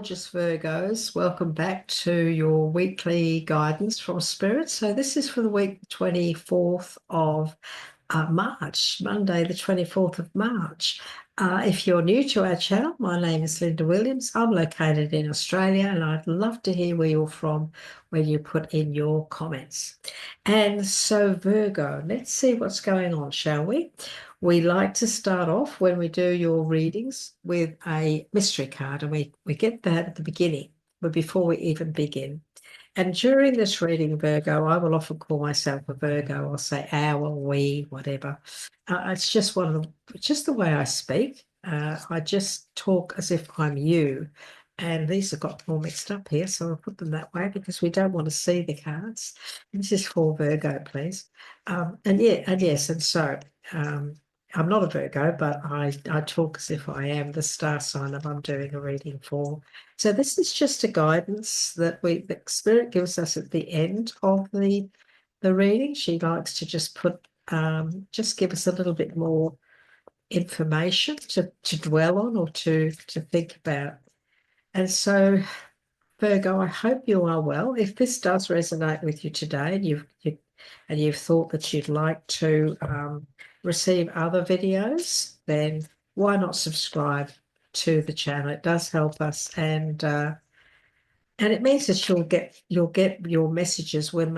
gorgeous Virgos. Welcome back to your weekly guidance from Spirit. So this is for the week 24th of March, Monday the 24th of March. If you're new to our channel, my name is Linda Williams. I'm located in Australia and I'd love to hear where you're from when you put in your comments. And so Virgo, let's see what's going on, shall we? We like to start off when we do your readings with a mystery card, and we get that at the beginning, but before we even begin. And during this reading, Virgo, I will often call myself a Virgo. I'll say our, we, whatever. It's just just the way I speak. I just talk as if I'm you. And these have got all mixed up here, so I'll put them that way because we don't want to see the cards. This is for Virgo, please. I'm not a Virgo, but I talk as if I am the star sign that I'm doing a reading for. So this is just a guidance that the Spirit gives us at the end of the reading. She likes to just just give us a little bit more information to dwell on or to think about. And so, Virgo, I hope you are well. If this does resonate with you today, and you've thought that you'd like to receive other videos, then why not subscribe to the channel? It does help us, and it means that you'll get your messages when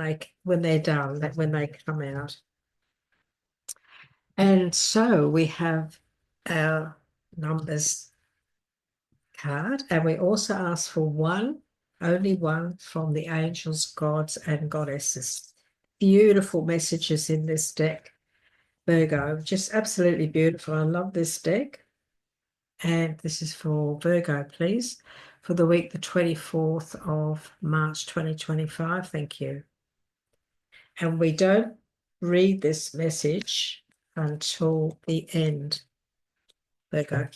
they're done, that when they come out. And so we have our numbers card, and we also ask for only one from the angels, gods, and goddesses. Beautiful messages in this deck, Virgo, just absolutely beautiful. I love this deck. And this is for Virgo, please, for the week the 24th of March 2025. Thank you. And we don't read this message until the end, Virgo.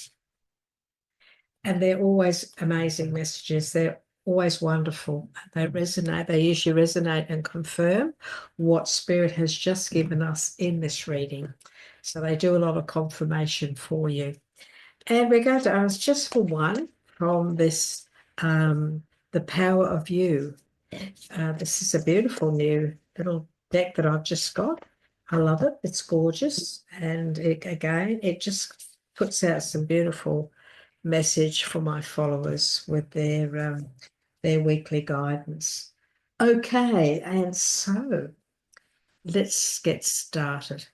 And they're always amazing messages. They're always wonderful. They resonate. They usually resonate and confirm what Spirit has just given us in this reading. So they do a lot of confirmation for you. And we're going to ask just for one from this, The Power of You. This is a beautiful new little deck that I've just got. I love it. It's gorgeous. And it just puts out some beautiful message for my followers with their weekly guidance. Okay, and so let's get started.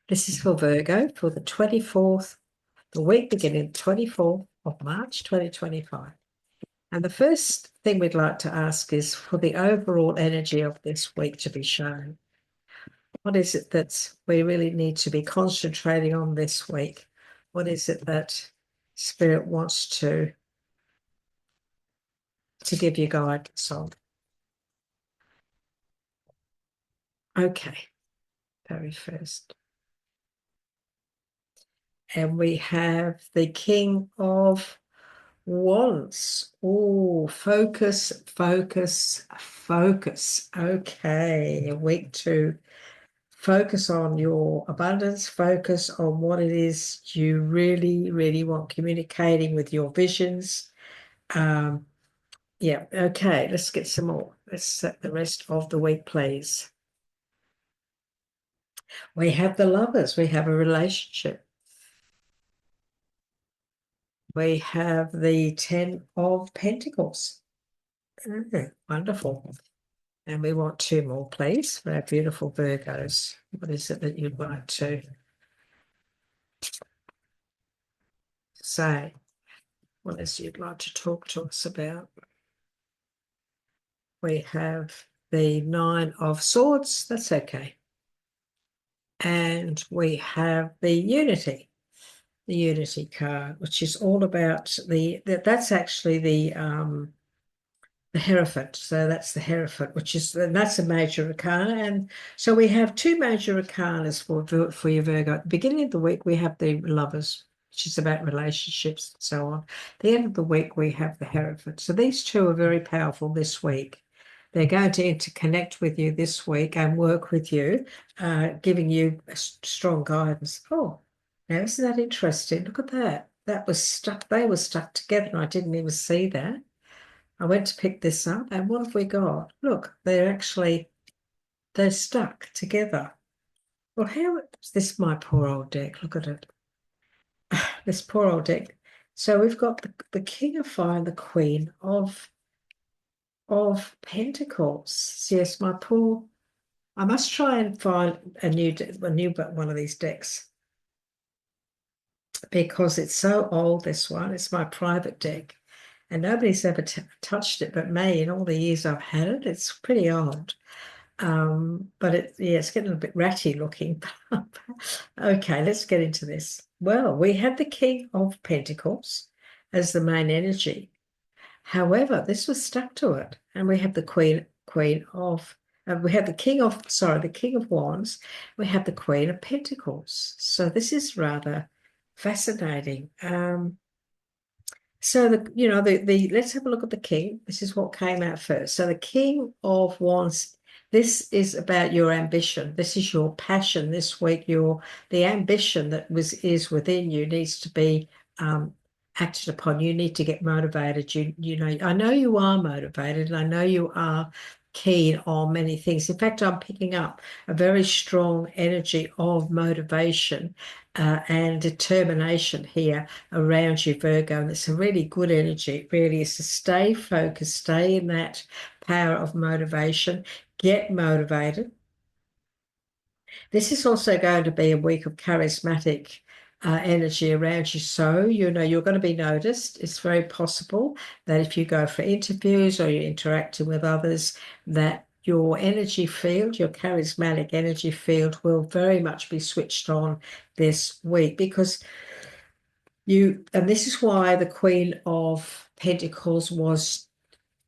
This is for Virgo for the 24th, the week beginning 24th of March 2025. And the first thing we'd like to ask is for the overall energy of this week to be shown. What is it that we really need to be concentrating on this week? What is it that Spirit wants to give you guidance on? Okay, very first. And we have the King of Wands. Oh, focus, focus, focus. Okay, week 2. Focus on your abundance. Focus on what it is you really, really want, communicating with your visions. Yeah, okay, let's get some more. Let's set the rest of the week, please. We have the Lovers. We have a relationship. We have the 10 of Pentacles. Wonderful. And we want 2 more, please, for our beautiful Virgos. What is it that you'd like to say? What is it you'd like to talk to us about? We have the 9 of Swords. That's okay. And we have the Unity card, which is all about that's actually the Hierophant. So that's the Hierophant, that's a major arcana. And so we have 2 major arcanas for your Virgo. At the beginning of the week, we have the Lovers, which is about relationships and so on. At the end of the week, we have the Hierophant. So these 2 are very powerful this week. They're going to interconnect with you this week and work with you, giving you a strong guidance. Oh, now isn't that interesting? Look at that. that was stuck. They were stuck together, and I didn't even see that. I went to pick this up, and what have we got? Look, they're stuck together. Well, how is this my poor old deck? Look at it. This poor old deck. So we've got the King of Fire and the Queen of Pentacles. Yes, my poor. I must try and find a new one of these decks because it's so old. This one, it's my private deck, and nobody's ever touched it but me in all the years I've had it. It's pretty old. But it's getting a bit ratty looking. Okay, let's get into this. Well, we had the King of Pentacles as the main energy. However, this was stuck to it, and we have the Queen of. We have the King of Wands. We have the Queen of Pentacles. So this is rather fascinating. So the let's have a look at the king. This is what came out first. So the King of Wands, this is about your ambition. This is your passion this week. The ambition that is within you needs to be acted upon. You need to get motivated. I know you are motivated, and I know you are keen on many things. In fact, I'm picking up a very strong energy of motivation and determination here around you, Virgo, and it's a really good energy. It really is to stay focused, stay in that power of motivation, get motivated. This is also going to be a week of charismatic energy around you. So, you're going to be noticed. It's very possible that if you go for interviews or you're interacting with others, that your energy field, your charismatic energy field will very much be switched on this week because and this is why the Queen of Pentacles was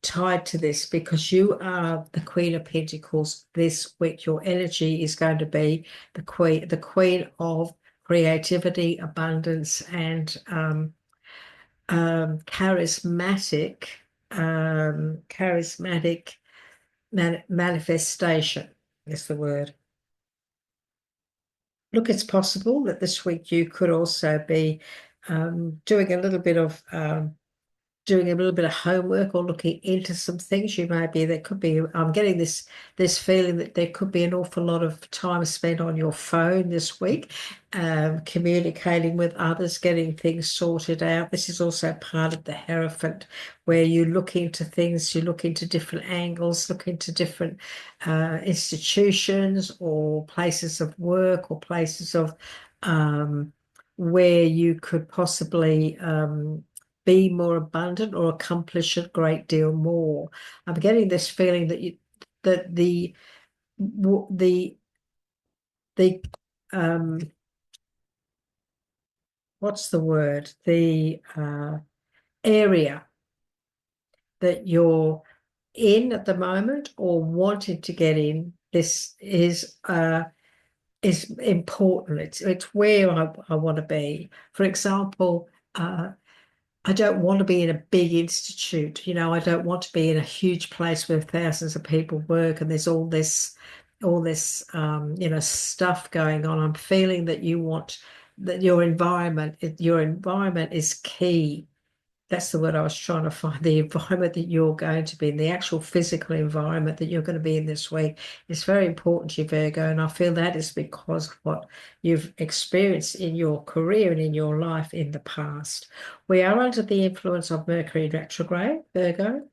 tied to this, because you are the Queen of Pentacles this week. Your energy is going to be the Queen of creativity, abundance, and charismatic manifestation is the word. Look, it's possible that this week you could also be doing a little bit of homework or looking into some things. I'm getting this feeling that there could be an awful lot of time spent on your phone this week, communicating with others, getting things sorted out. This is also part of the Hierophant, where you look into things, you look into different angles, look into different institutions or places of work or places of where you could possibly be more abundant or accomplish a great deal more. I'm getting this feeling that the what's the word? The area that you're in at the moment or wanting to get in, this is important. It's where I want to be. For example, I don't want to be in a big institute. I don't want to be in a huge place where thousands of people work and there's all this stuff going on. I'm feeling that you want that your environment is key. That's the word I was trying to find. The environment that you're going to be in, the actual physical environment that you're going to be in this week is very important to you, Virgo. And I feel that is because of what you've experienced in your career and in your life in the past. We are under the influence of Mercury retrograde, Virgo,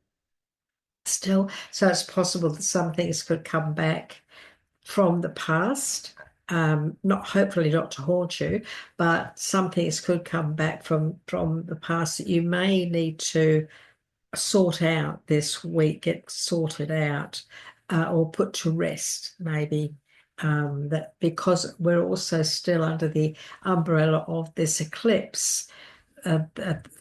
still. So it's possible that some things could come back from the past. Hopefully not to haunt you, but some things could come back from the past that you may need to sort out this week, get sorted out, or put to rest, maybe. That because we're also still under the umbrella of this eclipse for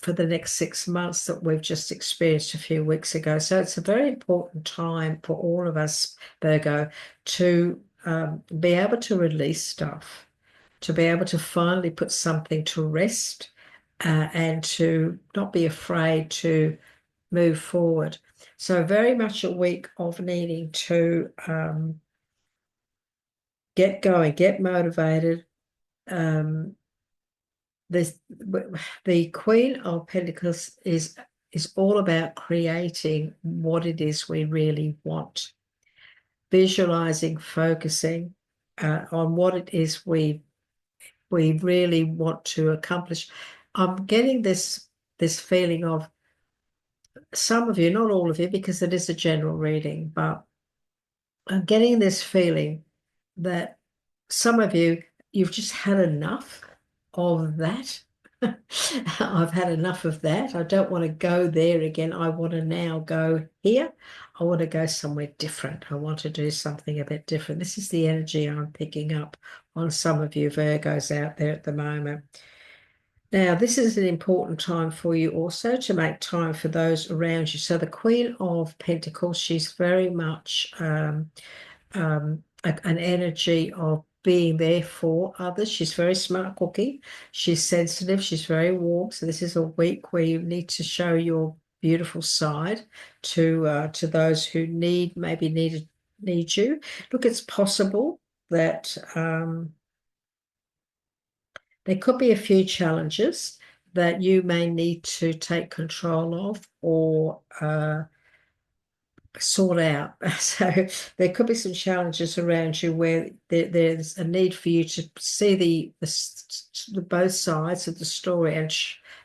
the next 6 months that we've just experienced a few weeks ago. So it's a very important time for all of us, Virgo, to be able to release stuff, to be able to finally put something to rest, and to not be afraid to move forward. So very much a week of needing to get going, get motivated, this the Queen of Pentacles is all about creating what it is we really want, visualizing, focusing on what it is we really want to accomplish. I'm getting this feeling of some of you, not all of you, because it is a general reading, but I'm getting this feeling that some of you, you've just had enough of that. I've had enough of that. I don't want to go there again. I want to now go here. I want to go somewhere different. I want to do something a bit different. This is the energy I'm picking up on some of you Virgos out there at the moment. Now, this is an important time for you also to make time for those around you. So the Queen of Pentacles, she's very much an energy of being there for others. She's very smart cookie. She's sensitive. She's very warm. So this is a week where you need to show your beautiful side to those who need you. Look, it's possible that there could be a few challenges that you may need to take control of or sort out. So there could be some challenges around you where there's a need for you to see the both sides of the story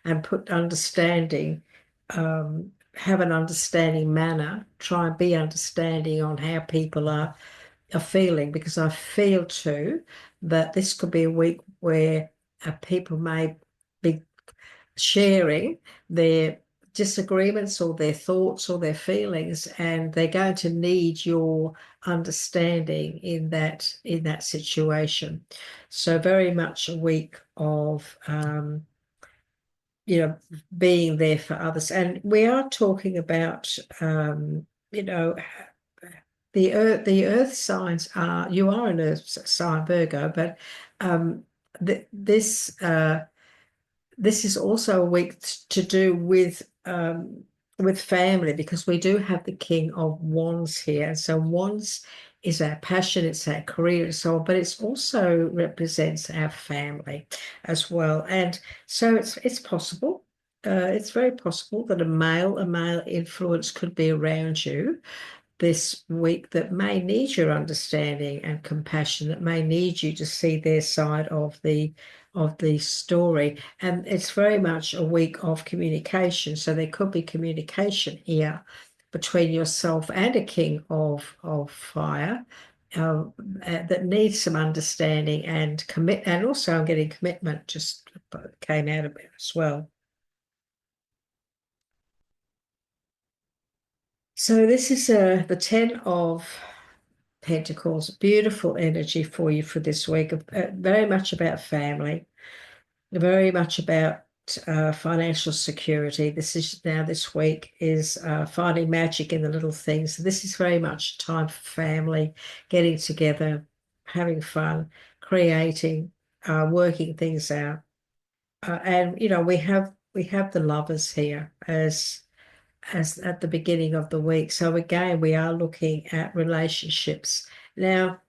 and put understanding, have an understanding manner, try and be understanding on how people are feeling, because I feel too that this could be a week where people may be sharing their disagreements or their thoughts or their feelings, and they're going to need your understanding in that situation. So very much a week of being there for others. And we are talking about you know the earth signs are, you are an earth sign Virgo, but this is also a week to do with family, because we do have the King of Wands here. And so Wands is our passion, it's our career and so on, but it also represents our family as well. And so it's possible, it's very possible that a male influence could be around you this week that may need your understanding and compassion, that may need you to see their side of the story. And it's very much a week of communication. So there could be communication here between yourself and a king of fire that needs some understanding and commit. And also I'm getting commitment just came out of it as well. So this is the 10 of Pentacles, beautiful energy for you for this week. Very much about family, very much about financial security. This week is finding magic in the little things. So this is very much time for family, getting together, having fun, creating, working things out. And we have the lovers here as at the beginning of the week. So again, we are looking at relationships. Now,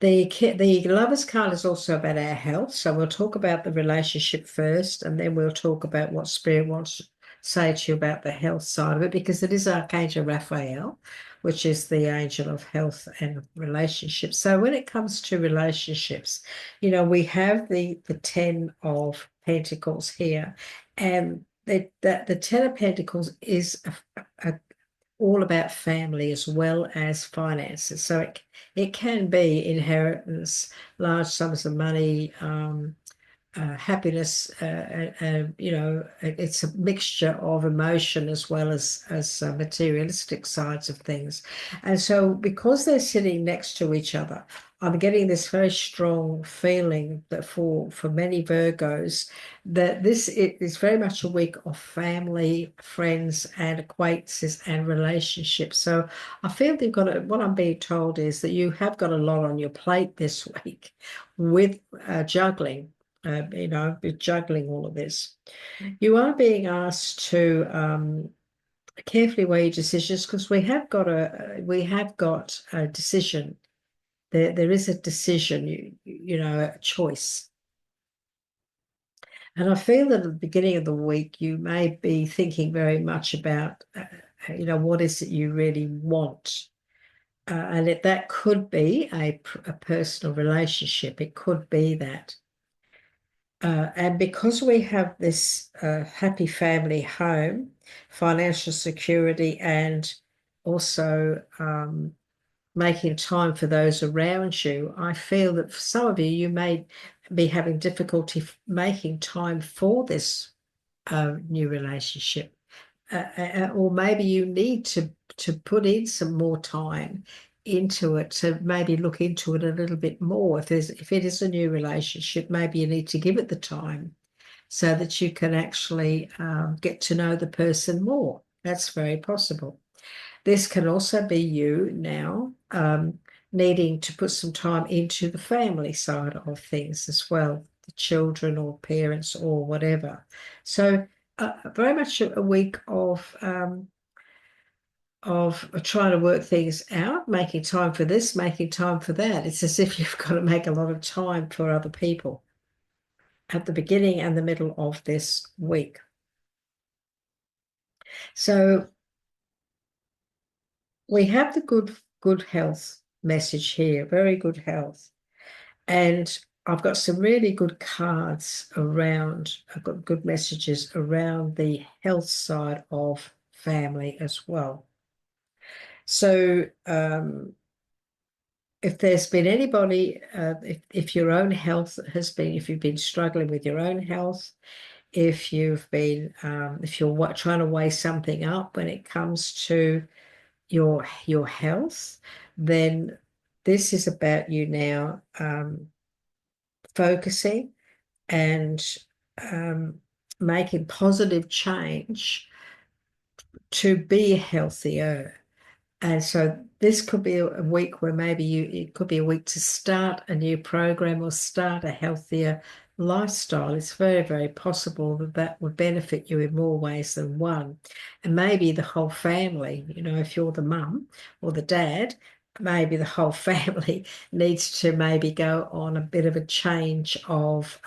the Lovers card is also about our health. So we'll talk about the relationship first, and then we'll talk about what Spirit wants to say to you about the health side of it, because it is Archangel Raphael, which is the angel of health and relationships. So when it comes to relationships, we have the 10 of Pentacles here, and the 10 of Pentacles is all about family as well as finances. So it can be inheritance, large sums of money, happiness. It's a mixture of emotion as well as materialistic sides of things. And so because they're sitting next to each other, I'm getting this very strong feeling that for many Virgos, that this is very much a week of family, friends, and acquaintances and relationships. So I feel what I'm being told is that you have got a lot on your plate this week with juggling. Juggling all of this. You are being asked to carefully weigh your decisions, because we have got a decision. There is a decision, a choice And I feel that at the beginning of the week, you may be thinking very much about, what is it you really want? And that could be a personal relationship. It could be that. And because we have this happy family home, financial security, and also making time for those around you, I feel that for some of you, you may be having difficulty making time for this new relationship. Or maybe you need to put in some more time into it, to maybe look into it a little bit more. If it is a new relationship, maybe you need to give it the time so that you can actually get to know the person more. That's very possible. This can also be you now needing to put some time into the family side of things as well, the children or parents or whatever. So very much a week of trying to work things out, making time for this, making time for that. It's as if you've got to make a lot of time for other people at the beginning and the middle of this week. So we have the good health message here, very good health. And I've got some really good cards around, I've got good messages around the health side of family as well. So if there's been anybody, if your own health has been, if you've been struggling with your own health, if you've been, if you're trying to weigh something up when it comes to your health, then this is about you now focusing and making positive change to be healthier. And so this could be a week where maybe it could be a week to start a new program or start a healthier lifestyle. It's very, very possible that that would benefit you in more ways than one. And maybe the whole family, if you're the mum or the dad, maybe the whole family needs to maybe go on a bit of a change of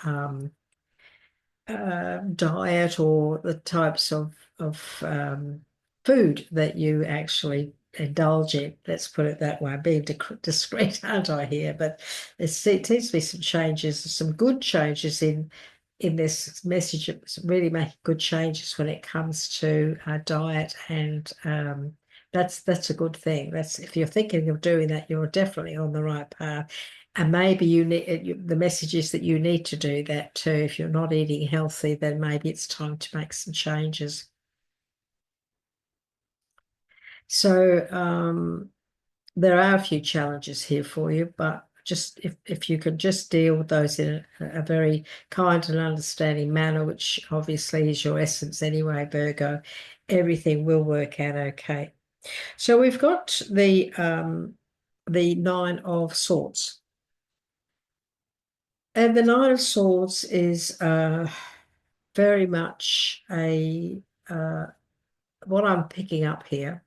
diet or the types of food that you actually indulge in. Let's put it that way. I'm being discreet, aren't I, here? But it seems to be some changes, some good changes in this message. It's really making good changes when it comes to diet, and that's a good thing. That's, if you're thinking of doing that, you're definitely on the right path. And maybe you need, the message is that you need to do that too. If you're not eating healthy, then maybe it's time to make some changes. So there are a few challenges here for you, but just if you could just deal with those in a very kind and understanding manner, which obviously is your essence anyway, Virgo, everything will work out okay. So we've got the Nine of Swords. And the Nine of Swords is very much what I'm picking up here.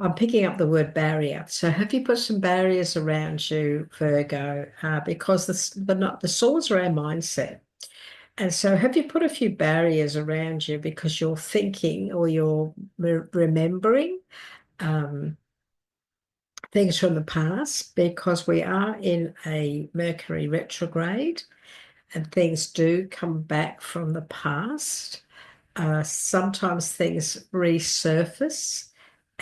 I'm picking up the word barrier. So have you put some barriers around you, Virgo? Because the swords are our mindset. And so have you put a few barriers around you because you're thinking or you're remembering things from the past? Because we are in a Mercury retrograde, and things do come back from the past. Sometimes things resurface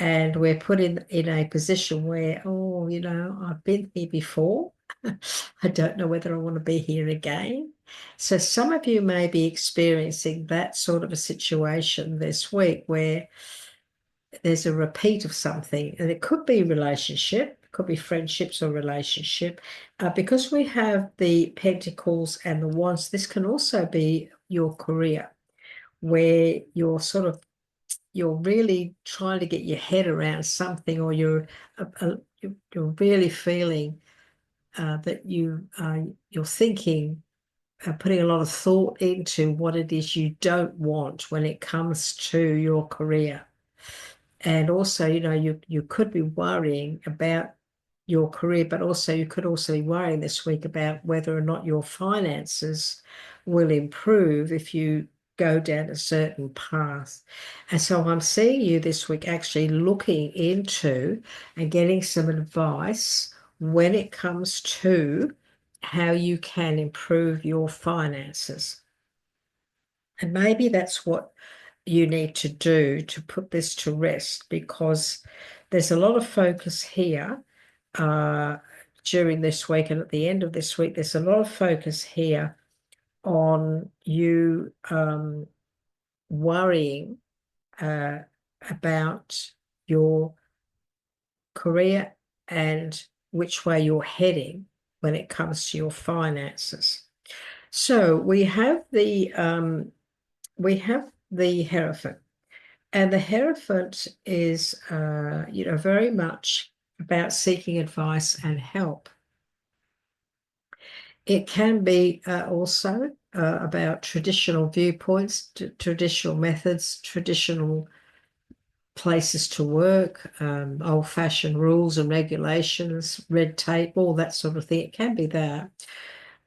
and we're put in a position where, oh, I've been here before. I don't know whether I want to be here again. So some of you may be experiencing that sort of a situation this week where there's a repeat of something, and it could be relationship, could be friendships or relationship. Because we have the Pentacles and the Wands, this can also be your career, where you're really trying to get your head around something, or you're really feeling that you're thinking, putting a lot of thought into what it is you don't want when it comes to your career. And also, you could be worrying about your career, but also you could also be worrying this week about whether or not your finances will improve if you go down a certain path. And so I'm seeing you this week actually looking into and getting some advice when it comes to how you can improve your finances. And maybe that's what you need to do to put this to rest, because there's a lot of focus here during this week, and at the end of this week, there's a lot of focus here on you worrying about your career and which way you're heading when it comes to your finances. So we have the Hierophant, and the Hierophant is very much about seeking advice and help. It can be also about traditional viewpoints, traditional methods, traditional places to work, old-fashioned rules and regulations, red tape, all that sort of thing. It can be that.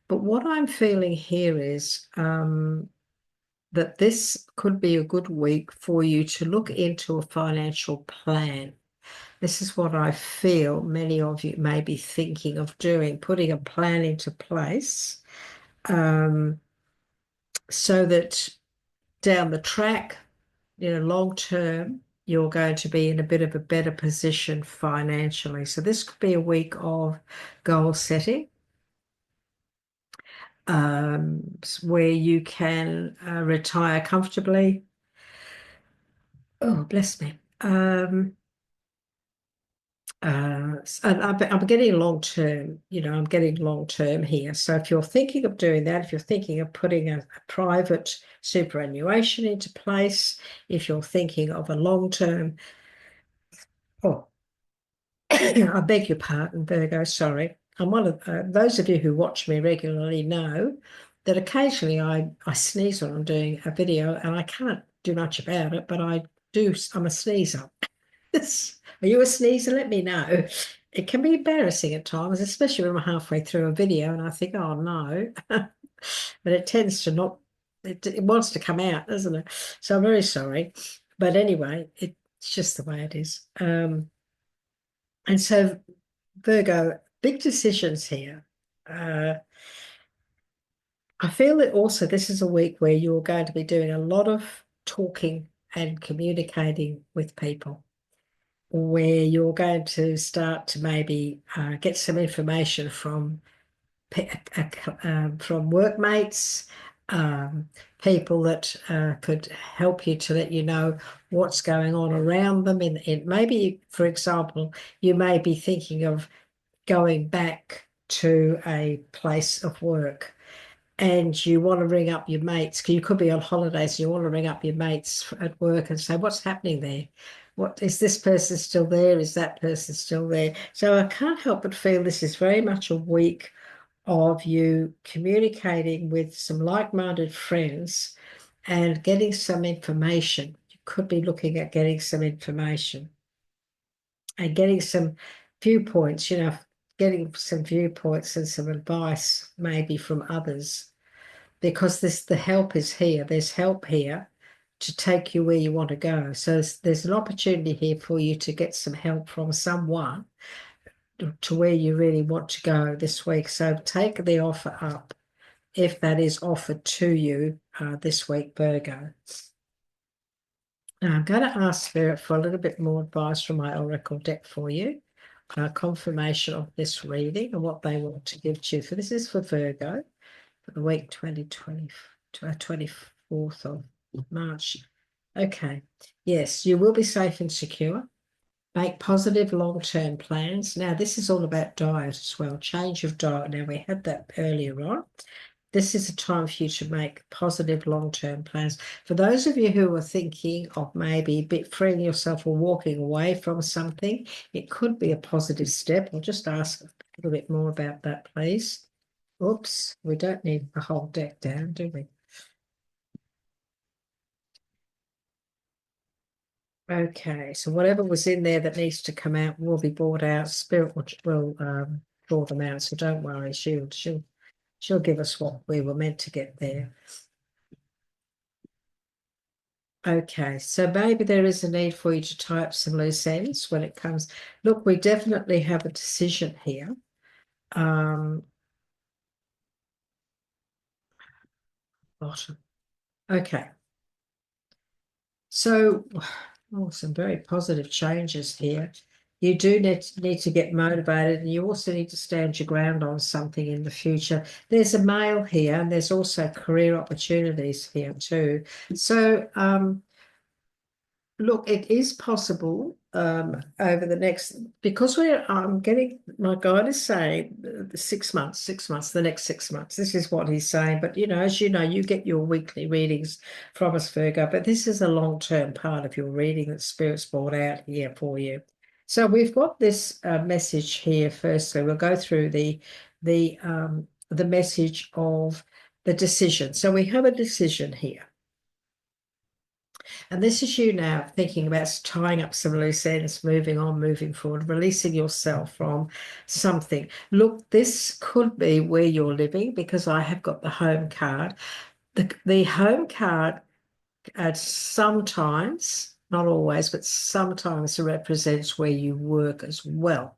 But what I'm feeling here is that this could be a good week for you to look into a financial plan. This is what I feel many of you may be thinking of doing, putting a plan into place so that down the track, long term, you're going to be in a bit of a better position financially. So this could be a week of goal setting, where you can retire comfortably. Oh, bless me. And I'm getting long term, I'm getting long term here. So if you're thinking of doing that, if you're thinking of putting a private superannuation into place, if you're thinking of a long term, oh, I beg your pardon, Virgo, sorry. I'm one of those of you who watch me regularly know that occasionally I sneeze when I'm doing a video, and I can't do much about it, but I do. I'm a sneezer. Are you a sneezer? Let me know. It can be embarrassing at times, especially when I'm halfway through a video and I think, oh no. But it tends to not, it wants to come out, doesn't it? So I'm very sorry. But anyway, it's just the way it is. And so, Virgo, big decisions here. I feel that also this is a week where you're going to be doing a lot of talking and communicating with people, where you're going to start to maybe get some information from workmates, people that could help you to let you know what's going on around them. In maybe, for example, you may be thinking of going back to a place of work, and you want to ring up your mates, because you could be on holidays, and you want to ring up your mates at work and say, what's happening there? What is this person still there? Is that person still there? So I can't help but feel this is very much a week of you communicating with some like-minded friends and getting some information. You could be looking at getting some information and getting some viewpoints, getting some viewpoints and some advice maybe from others, because the help is here. There's help here to take you where you want to go. So there's an opportunity here for you to get some help from someone to where you really want to go this week. So take the offer up if that is offered to you this week, Virgo. Now I'm going to ask Spirit for a little bit more advice from my Oracle deck for you, confirmation of this reading and what they want to give to you. So this is for Virgo for the week 2020 to 24th of March. Okay, yes, you will be safe and secure. Make positive long-term plans. Now, this is all about diet as well, change of diet. Now, we had that earlier on. This is a time for you to make positive long-term plans. For those of you who are thinking of maybe a bit freeing yourself or walking away from something, it could be a positive step. I'll just ask a little bit more about that, please. Oops, we don't need the whole deck down, do we? Okay, so whatever was in there that needs to come out will be brought out. Spirit will draw them out, so don't worry. She'll give us what we were meant to get there. Okay, so maybe there is a need for you to tie up some loose ends when it comes. Look, we definitely have a decision here. Bottom. Okay. So, some very positive changes here. You do need to get motivated, and you also need to stand your ground on something in the future. There's a male here, and there's also career opportunities here too. So, look, it is possible over the next, because I'm getting, my guide is saying the 6 months, the next 6 months. This is what he's saying. But, as you know, you get your weekly readings from us, Virgo, but this is a long-term part of your reading that Spirit's brought out here for you. So we've got this message here. Firstly, we'll go through the message of the decision. So we have a decision here. And this is you now thinking about tying up some loose ends, moving on, moving forward, releasing yourself from something. Look, this could be where you're living, because I have got the home card. The home card sometimes, not always, but sometimes represents where you work as well.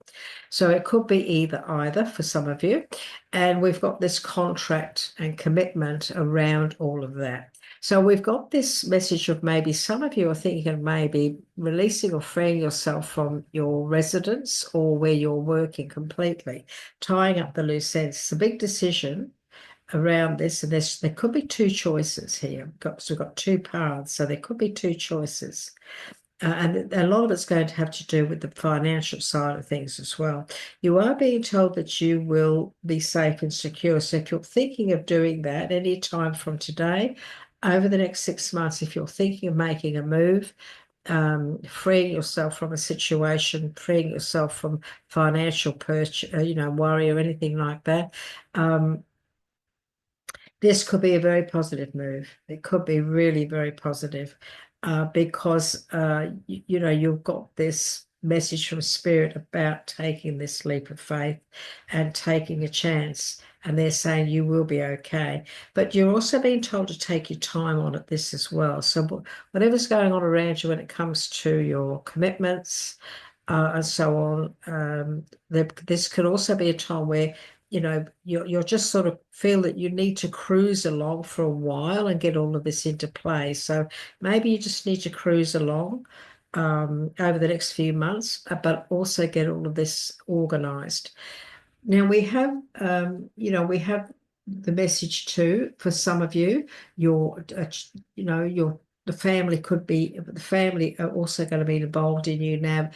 So it could be either for some of you. And we've got this contract and commitment around all of that. So we've got this message of maybe some of you are thinking of maybe releasing or freeing yourself from your residence or where you're working completely, tying up the loose ends. It's a big decision around this, and there could be two choices here. So we've got two paths, so there could be two choices. And a lot of it's going to have to do with the financial side of things as well. You are being told that you will be safe and secure. So if you're thinking of doing that any time from today, over the next 6 months, if you're thinking of making a move, freeing yourself from a situation, freeing yourself from financial worry or anything like that, this could be a very positive move. It could be really very positive because, you've got this message from Spirit about taking this leap of faith and taking a chance. And they're saying you will be okay. But you're also being told to take your time on it, this as well. So whatever's going on around you when it comes to your commitments and so on, this could also be a time where you're just sort of feel that you need to cruise along for a while and get all of this into play. So maybe you just need to cruise along over the next few months, but also get all of this organized. Now we have, we have the message too for some of you. The family are also going to be involved in you now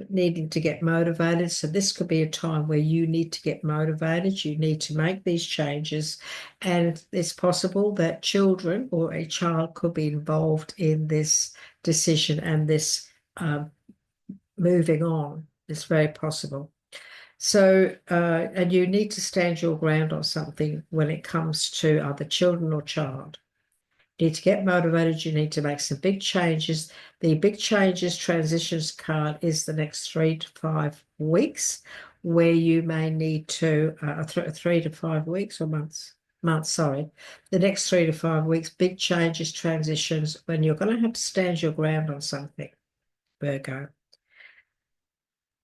needing to get motivated. So this could be a time where you need to get motivated. You need to make these changes. And it's possible that children or a child could be involved in this decision and this moving on. It's very possible. So, and you need to stand your ground on something when it comes to either children or child. You need to get motivated. You need to make some big changes. The big changes transitions card is the next 3 to 5 weeks, where you may need to 3 to 5 weeks or months, sorry. The next 3 to 5 weeks, big changes, transitions, when you're going to have to stand your ground on something, Virgo.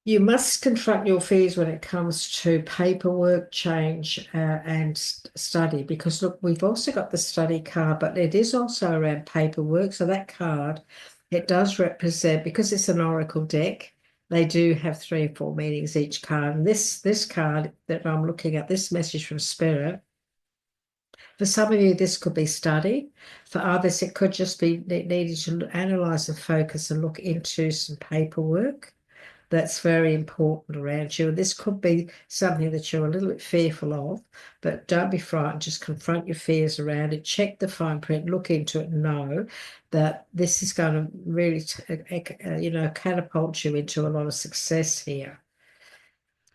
You must confront your fears when it comes to paperwork, change, and study, because look, we've also got the study card, but it is also around paperwork. So that card, it does represent, because it's an oracle deck, they do have 3 or 4 meanings each card. And this card that I'm looking at, this message from Spirit, for some of you, this could be study. For others, it could just be needing to analyze and focus and look into some paperwork that's very important around you. And this could be something that you're a little bit fearful of, but don't be frightened. Just confront your fears around it. Check the fine print, look into it, and know that this is going to really, catapult you into a lot of success here.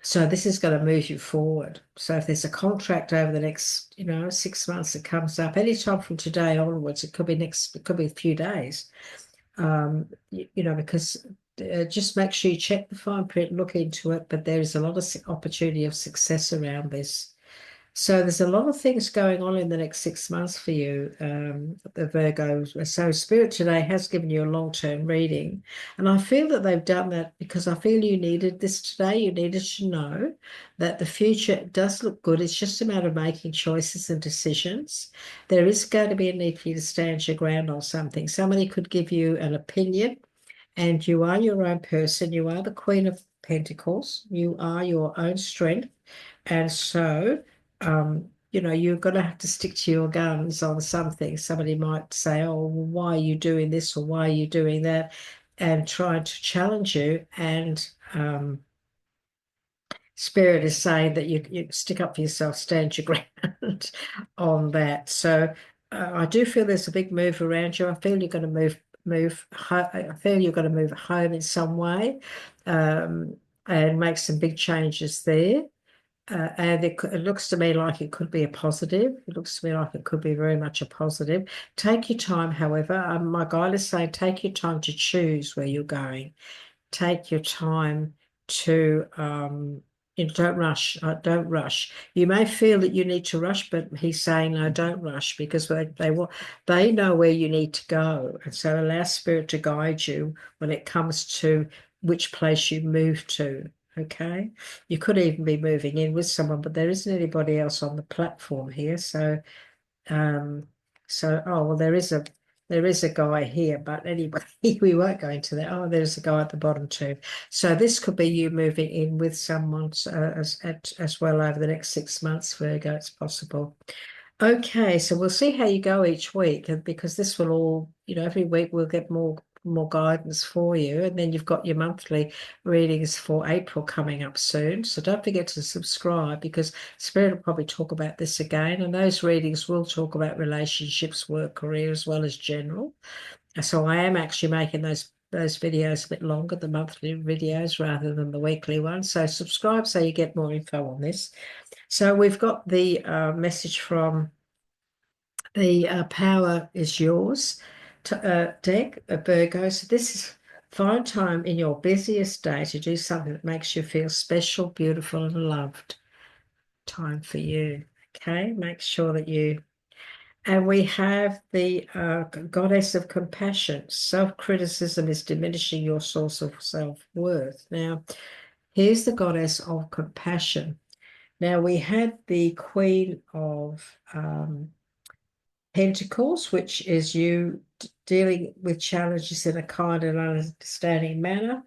So this is going to move you forward. So if there's a contract over the next, 6 months that comes up, anytime from today onwards, it could be a few days. because just make sure you check the fine print, look into it, but there is a lot of opportunity of success around this. So there's a lot of things going on in the next 6 months for you, the Virgo. So Spirit today has given you a long-term reading, and I feel that they've done that because I feel you needed this today. You needed to know that the future does look good. It's just a matter of making choices and decisions. There is going to be a need for you to stand your ground on something. Somebody could give you an opinion, and you are your own person. You are the Queen of Pentacles. You are your own strength. And so, you're going to have to stick to your guns on something. Somebody might say, oh, well, why are you doing this or why are you doing that? And try to challenge you. And Spirit is saying that you stick up for yourself, stand your ground on that. So I do feel there's a big move around you. I feel you're going to move. I feel you're going to move home in some way, and make some big changes there. And it looks to me like it could be a positive. It looks to me like it could be very much a positive. Take your time, however. My guide is saying take your time to choose where you're going. Take your time to, don't rush. Don't rush. You may feel that you need to rush, but he's saying no, don't rush, because they know where you need to go, and so allow Spirit to guide you when it comes to which place you move to. Okay, you could even be moving in with someone, but there isn't anybody else on the platform here. So, um, oh well, there is a guy here, but anyway, we won't go into that. Oh, there's a guy at the bottom too. So this could be you moving in with someone as well over the next 6 months, Virgo. It's possible. Okay, so we'll see how you go each week, and because this will all, every week we'll get more guidance for you, and then you've got your monthly readings for April coming up soon. So don't forget to subscribe, because Spirit will probably talk about this again, and those readings will talk about relationships, work, career, as well as general. So I am actually making those videos a bit longer, the monthly videos rather than the weekly ones. So subscribe so you get more info on this. So we've got the message from the Power is Yours deck, Virgo. So this is find time in your busiest day to do something that makes you feel special, beautiful, and loved. Time for you. Okay, make sure that you. And we have the Goddess of Compassion. Self-criticism is diminishing your source of self-worth. Now, here's the Goddess of Compassion. Now, we had the Queen of Pentacles, which is you dealing with challenges in a kind and understanding manner.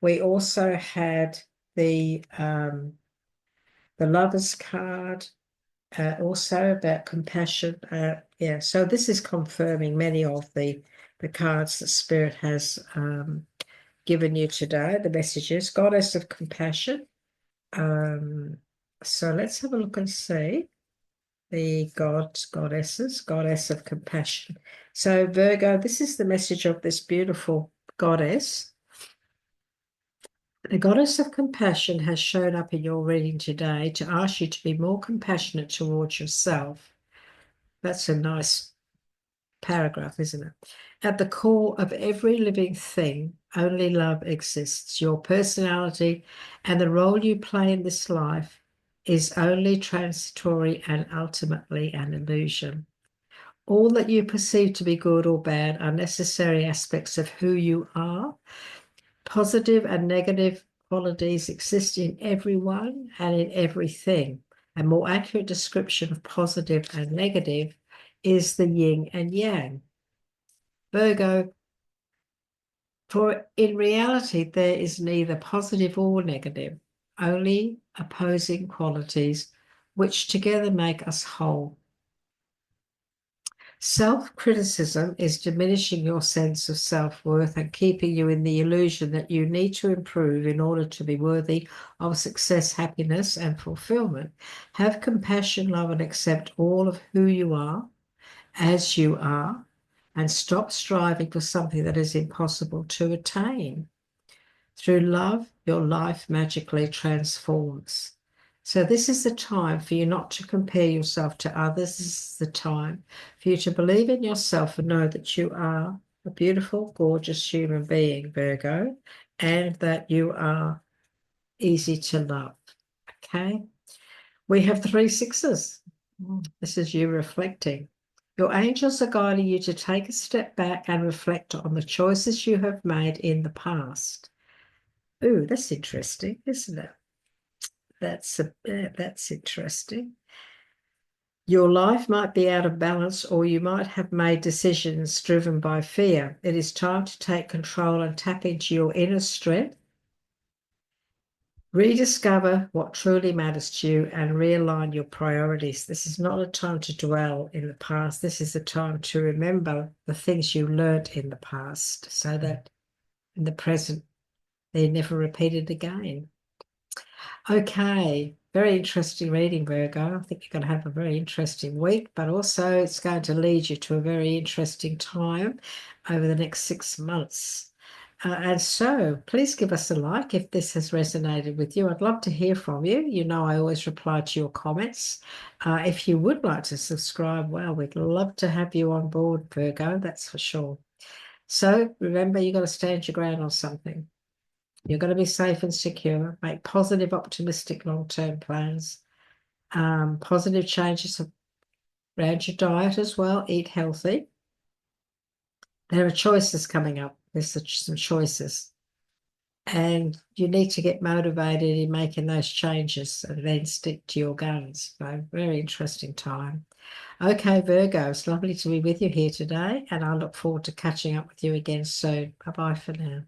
We also had the Lover's card, also about compassion. Yeah, so this is confirming many of the cards that Spirit has given you today, the messages. Goddess of Compassion. So let's have a look and see the goddesses, Goddess of Compassion. So Virgo, this is the message of this beautiful goddess. The Goddess of Compassion has shown up in your reading today to ask you to be more compassionate towards yourself. That's a nice paragraph, isn't it? At the core of every living thing, only love exists. Your personality and the role you play in this life is only transitory and ultimately an illusion. All that you perceive to be good or bad are necessary aspects of who you are. Positive and negative qualities exist in everyone and in everything. A more accurate description of positive and negative is the yin and yang. Virgo, for in reality, there is neither positive or negative, only opposing qualities which together make us whole. Self-criticism is diminishing your sense of self-worth and keeping you in the illusion that you need to improve in order to be worthy of success, happiness, and fulfillment. Have compassion, love, and accept all of who you are as you are, and stop striving for something that is impossible to attain. Through love, your life magically transforms. So this is the time for you not to compare yourself to others. This is the time for you to believe in yourself and know that you are a beautiful, gorgeous human being, Virgo, and that you are easy to love. Okay. We have 3 sixes. This is you reflecting. Your angels are guiding you to take a step back and reflect on the choices you have made in the past. Ooh, that's interesting, isn't it? That's interesting. Your life might be out of balance, or you might have made decisions driven by fear. It is time to take control and tap into your inner strength. Rediscover what truly matters to you and realign your priorities. This is not a time to dwell in the past. This is a time to remember the things you learned in the past so that in the present they're never repeated again. Okay, very interesting reading, Virgo. I think you're going to have a very interesting week, but also it's going to lead you to a very interesting time over the next 6 months. And so please give us a like if this has resonated with you. I'd love to hear from you. You know, I always reply to your comments. If you would like to subscribe, well, we'd love to have you on board, Virgo, that's for sure. So remember, you've got to stand your ground on something. You're going to be safe and secure. Make positive, optimistic, long-term plans. Positive changes around your diet as well. Eat healthy. There are choices coming up. There's some choices. And you need to get motivated in making those changes and then stick to your guns. So very interesting time. Okay, Virgo, it's lovely to be with you here today, and I look forward to catching up with you again soon. Bye-bye for now.